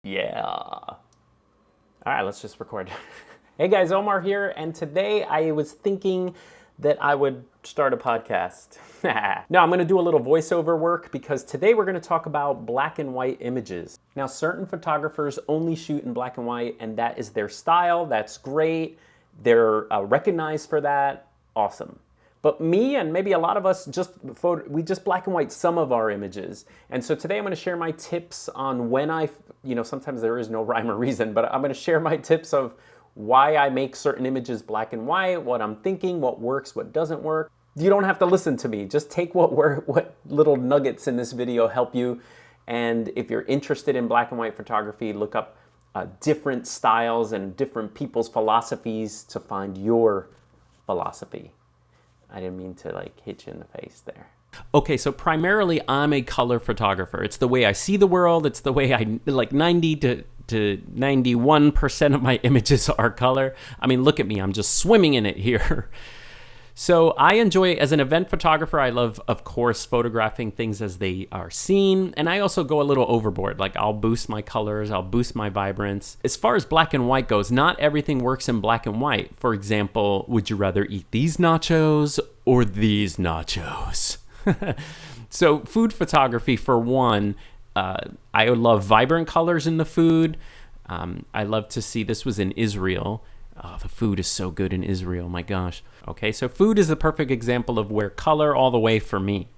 Yeah. All right, let's just record. Hey guys, Omar here, and today I was thinking that I would start a podcast. No, I'm going to do a little voiceover work because today we're going to talk about black and white images. Now, certain photographers only shoot in black and white, and that is their style. That's great. They're recognized for that. Awesome. But me and maybe a lot of us we just black and white some of our images. And so today I'm going to share my tips on when sometimes there is no rhyme or reason, but I'm going to share my tips of why I make certain images black and white, what I'm thinking, what works, what doesn't work. You don't have to listen to me. Just take what little nuggets in this video help you. And if you're interested in black and white photography, look up different styles and different people's philosophies to find your philosophy. I didn't mean to hit you in the face there. Okay, so primarily I'm a color photographer. It's the way I see the world. It's the way 90 to 91% of my images are color. I mean, look at me. I'm just swimming in it here. So I enjoy, as an event photographer, I love, of course, photographing things as they are seen. And I also go a little overboard. I'll boost my colors, I'll boost my vibrance. As far as black and white goes, not everything works in black and white. For example, would you rather eat these nachos or these nachos? So food photography, for one, I love vibrant colors in the food. I love to see, this was in Israel. Oh, the food is so good in Israel, my gosh. Okay, so food is the perfect example of where color all the way for me.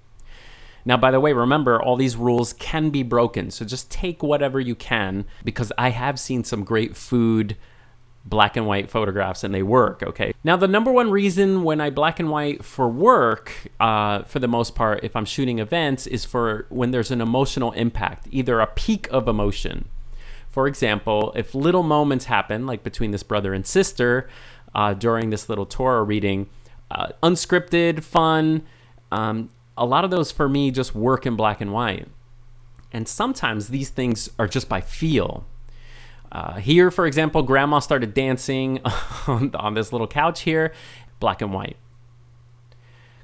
Now, by the way, remember, all these rules can be broken, so just take whatever you can, because I have seen some great food black and white photographs and they work, okay? Now, the number one reason when I black and white for work, for the most part, if I'm shooting events, is for when there's an emotional impact, either a peak of emotion. For example, if little moments happen, like between this brother and sister during this little Torah reading, unscripted, fun, a lot of those for me just work in black and white. And sometimes these things are just by feel. Here, for example, grandma started dancing on this little couch here, black and white.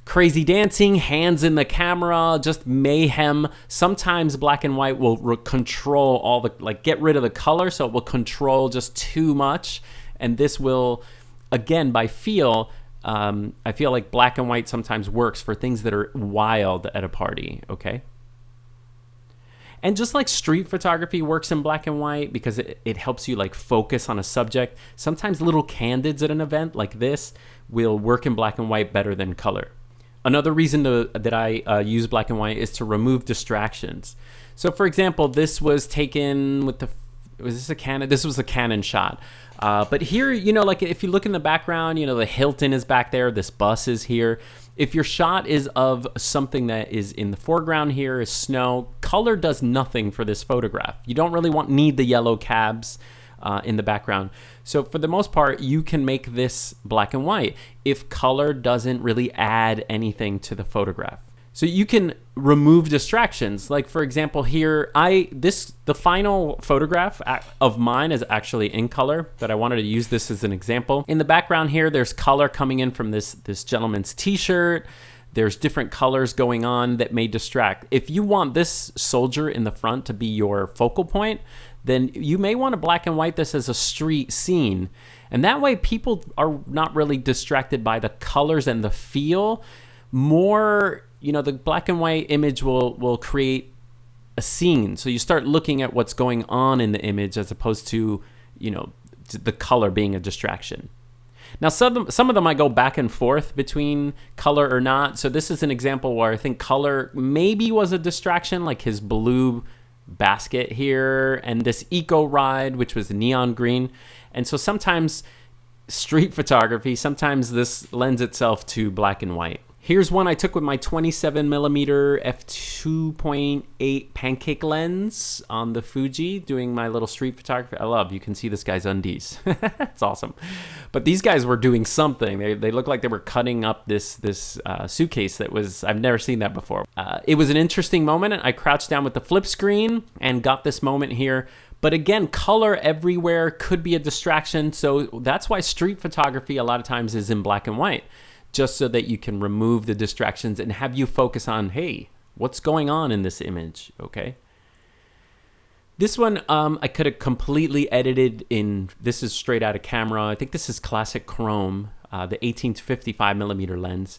Crazy dancing, hands in the camera, just mayhem. Sometimes black and white will control all the, get rid of the color, so it will control just too much. And this will, again, by feel, I feel like black and white sometimes works for things that are wild at a party, okay? And just like street photography works in black and white because it helps you focus on a subject, sometimes little candids at an event like this will work in black and white better than color. Another reason that I use black and white is to remove distractions. So for example, this was taken with was this a Canon? This was a Canon shot. But here, if you look in the background, the Hilton is back there, this bus is here. If your shot is of something that is in the foreground here is snow, color does nothing for this photograph. You don't really need the yellow cabs in the background. So for the most part, you can make this black and white if color doesn't really add anything to the photograph. So you can remove distractions. Like for example, here, the final photograph of mine is actually in color, but I wanted to use this as an example. In the background here, there's color coming in from this gentleman's t-shirt. There's different colors going on that may distract. If you want this soldier in the front to be your focal point, then you may want to black and white this as a street scene. And that way people are not really distracted by the colors and the feel. More, the black and white image will create a scene. So you start looking at what's going on in the image as opposed to, the color being a distraction. Now, some of them I go back and forth between color or not. So this is an example where I think color maybe was a distraction, like his blue basket here and this eco ride, which was neon green. And so sometimes street photography, sometimes this lends itself to black and white. Here's one I took with my 27mm f2.8 pancake lens on the Fuji, doing my little street photography. You can see this guy's undies. It's awesome. But these guys were doing something. They looked like they were cutting up this suitcase that was, I've never seen that before. It was an interesting moment. I crouched down with the flip screen and got this moment here. But again, color everywhere could be a distraction. So that's why street photography a lot of times is in black and white, just so that you can remove the distractions and have you focus on, hey, what's going on in this image, okay? This one, I could have completely edited in, this is straight out of camera. I think this is classic chrome, the 18 to 55 millimeter lens.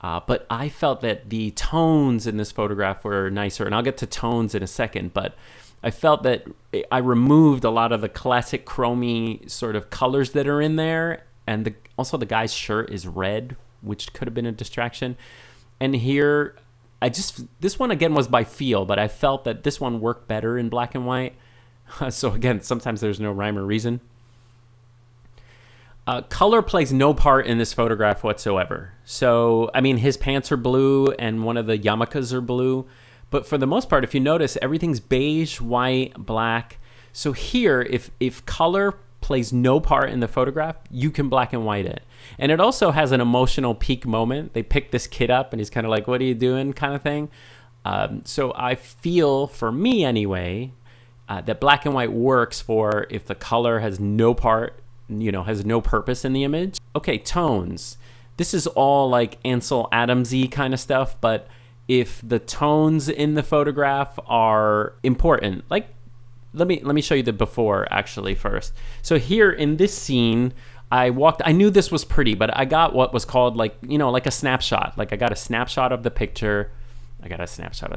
But I felt that the tones in this photograph were nicer, and I'll get to tones in a second, but I felt that I removed a lot of the classic chromey sort of colors that are in there, and also the guy's shirt is red, which could have been a distraction. And here, this one again was by feel, but I felt that this one worked better in black and white. So again, sometimes there's no rhyme or reason. Color plays no part in this photograph whatsoever. So, I mean, his pants are blue and one of the yarmulkes are blue. But for the most part, if you notice, everything's beige, white, black. So here, if color plays no part in the photograph, you can black and white it. And it also has an emotional peak moment. They pick this kid up and he's kind of like, what are you doing, kind of thing. So I feel, for me anyway, that black and white works for if the color has no part, has no purpose in the image. Okay, tones. This is all like Ansel Adams-y kind of stuff, but if the tones in the photograph are important, like let me show you the before actually first. So here in this scene, I knew this was pretty, but I got what was called like a snapshot. Like I got a snapshot of the picture. I got a snapshot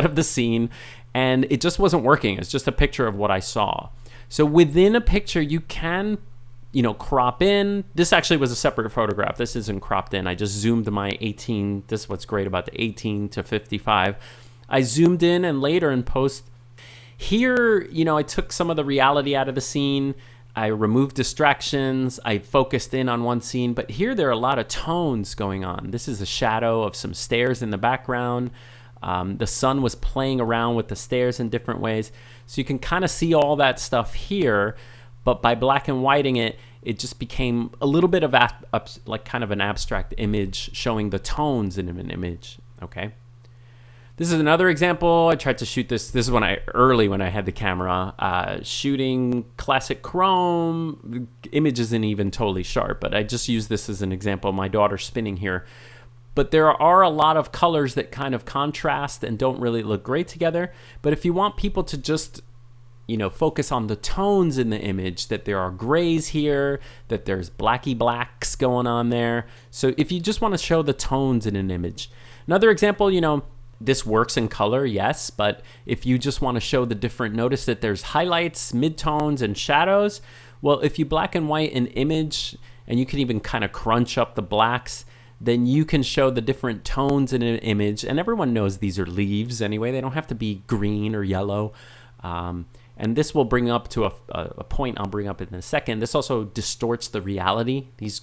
of the scene, and it just wasn't working. It's just a picture of what I saw. So within a picture, you can, crop in. This actually was a separate photograph. This isn't cropped in. I just zoomed my 18. This is what's great about the 18 to 55. I zoomed in, and later in post, here, I took some of the reality out of the scene. I removed distractions. I focused in on one scene. But here there are a lot of tones going on. This is a shadow of some stairs in the background. The sun was playing around with the stairs in different ways. So you can kind of see all that stuff here. But by black and whiting it, it just became a little bit of like kind of an abstract image showing the tones in an image. Okay. This is another example. I tried to shoot this. This is when I had the camera, shooting classic chrome. The image isn't even totally sharp, but I just used this as an example. My daughter's spinning here. But there are a lot of colors that kind of contrast and don't really look great together. But if you want people to just, focus on the tones in the image, that there are grays here, that there's blacky blacks going on there. So if you just want to show the tones in an image. Another example, this works in color, yes, but if you just want to show the different, notice that there's highlights, midtones, and shadows. Well, if you black and white an image, and you can even kind of crunch up the blacks, then you can show the different tones in an image. And everyone knows these are leaves anyway. They don't have to be green or yellow. And this will bring up to a point I'll bring up in a second. This also distorts the reality. This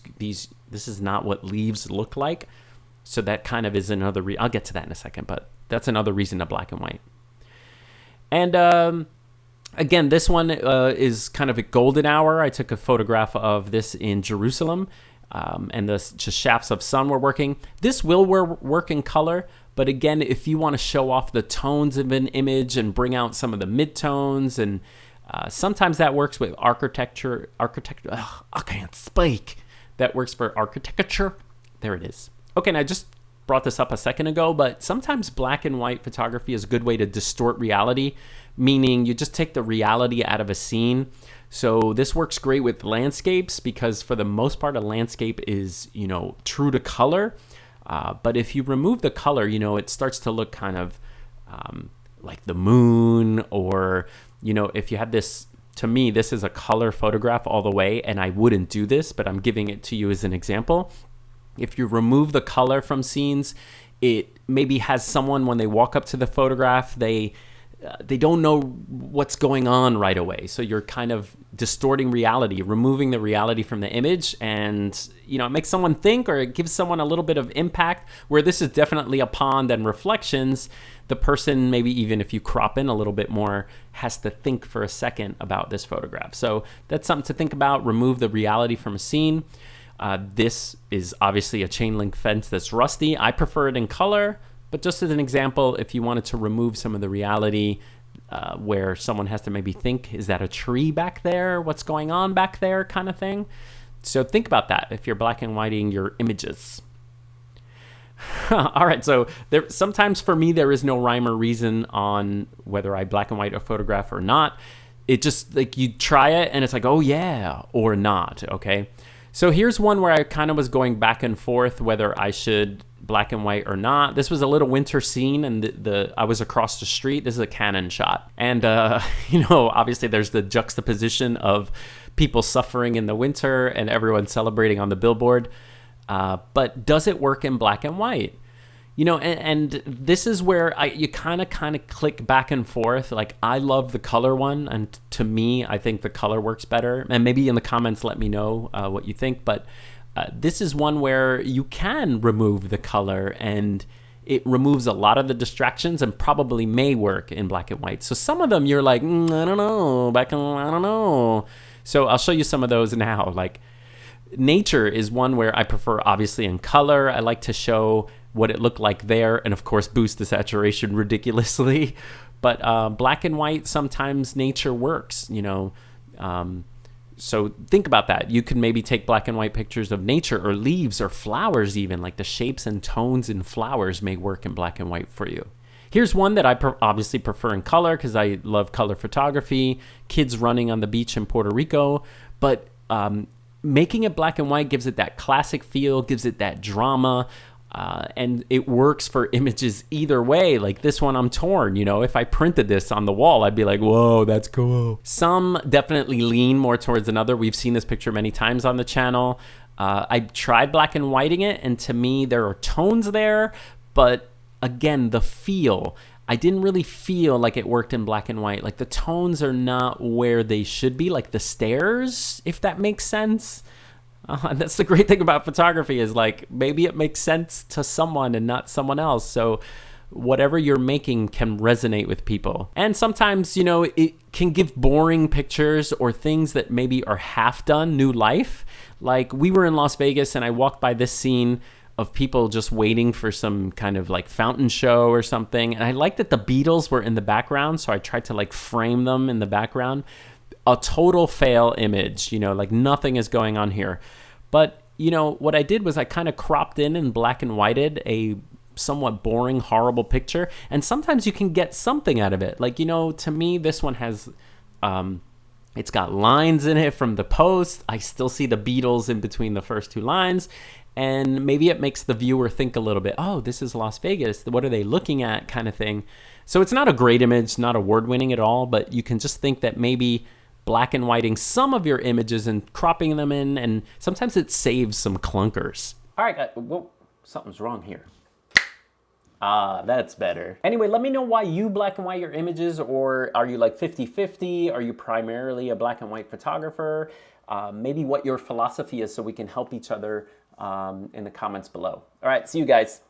is not what leaves look like. So that kind of is another I'll get to that in a second, but that's another reason to black and white. And again, this one is kind of a golden hour. I took a photograph of this in Jerusalem, and the shafts of sun were working. This will work in color, but again, if you want to show off the tones of an image and bring out some of the midtones, and sometimes that works with architecture. I can't speak. That works for architecture. There it is. Okay, and I just brought this up a second ago, but sometimes black and white photography is a good way to distort reality, meaning you just take the reality out of a scene. So this works great with landscapes because for the most part, a landscape is, true to color. But if you remove the color, it starts to look kind of like the moon, or, if you had this, to me, this is a color photograph all the way, and I wouldn't do this, but I'm giving it to you as an example. If you remove the color from scenes, it maybe has someone, when they walk up to the photograph, they don't know what's going on right away. So you're kind of distorting reality, removing the reality from the image, and it makes someone think, or it gives someone a little bit of impact, where this is definitely a pond and reflections. The person, maybe even if you crop in a little bit more, has to think for a second about this photograph. So that's something to think about. Remove the reality from a scene. This is obviously a chain link fence that's rusty. I prefer it in color, but just as an example, if you wanted to remove some of the reality where someone has to maybe think, is that a tree back there? What's going on back there, kind of thing? So think about that if you're black and whiting your images. All right, so sometimes for me there is no rhyme or reason on whether I black and white a photograph or not. It just, like, you try it and it's like, oh yeah, or not, okay? So here's one where I kind of was going back and forth whether I should black and white or not. This was a little winter scene, and I was across the street. This is a Canon shot. And, you know, obviously there's the juxtaposition of people suffering in the winter and everyone celebrating on the billboard. But does it work in black and white? You know, and this is where you kind of click back and forth. Like, I love the color one, and to me, I think the color works better. And maybe in the comments, let me know what you think. But this is one where you can remove the color, and it removes a lot of the distractions and probably may work in black and white. So some of them you're like, I don't know, I don't know. So I'll show you some of those now. Like, nature is one where I prefer, obviously, in color. I like to show what it looked like there, and of course boost the saturation ridiculously. But black and white, sometimes nature works, you know. So think about that. You can maybe take black and white pictures of nature or leaves or flowers even, like the shapes and tones in flowers may work in black and white for you. Here's one that I obviously prefer in color because I love color photography, kids running on the beach in Puerto Rico. But making it black and white gives it that classic feel, gives it that drama. And it works for images either way. Like this one, I'm torn. You know, if I printed this on the wall, I'd be like, whoa, that's cool. Some definitely lean more towards another. We've seen this picture many times on the channel. I tried black and whiting it, and to me, there are tones there. But again, the feel, I didn't really feel like it worked in black and white. Like the tones are not where they should be, like the stairs, if that makes sense. And that's the great thing about photography is, like, maybe it makes sense to someone and not someone else. So whatever you're making can resonate with people. And sometimes, you know, it can give boring pictures or things that maybe are half done new life. Like, we were in Las Vegas and I walked by this scene of people just waiting for some kind of like fountain show or something. And I liked that the Beatles were in the background, so I tried to like frame them in the background. A total fail image, you know, like nothing is going on here. But, you know, what I did was I kind of cropped in and black and whited a somewhat boring, horrible picture. And sometimes you can get something out of it. Like, you know, to me, this one has, it's got lines in it from the post. I still see the Beatles in between the first two lines. And maybe it makes the viewer think a little bit, oh, this is Las Vegas. What are they looking at, kind of thing. So it's not a great image, not award-winning at all, but you can just think that maybe black and whiting some of your images and cropping them in, and sometimes it saves some clunkers. All right, whoa, something's wrong here. Ah, that's better. Anyway, let me know why you black and white your images, or are you like 50-50? Are you primarily a black and white photographer? Maybe what your philosophy is so we can help each other in the comments below. All right, see you guys.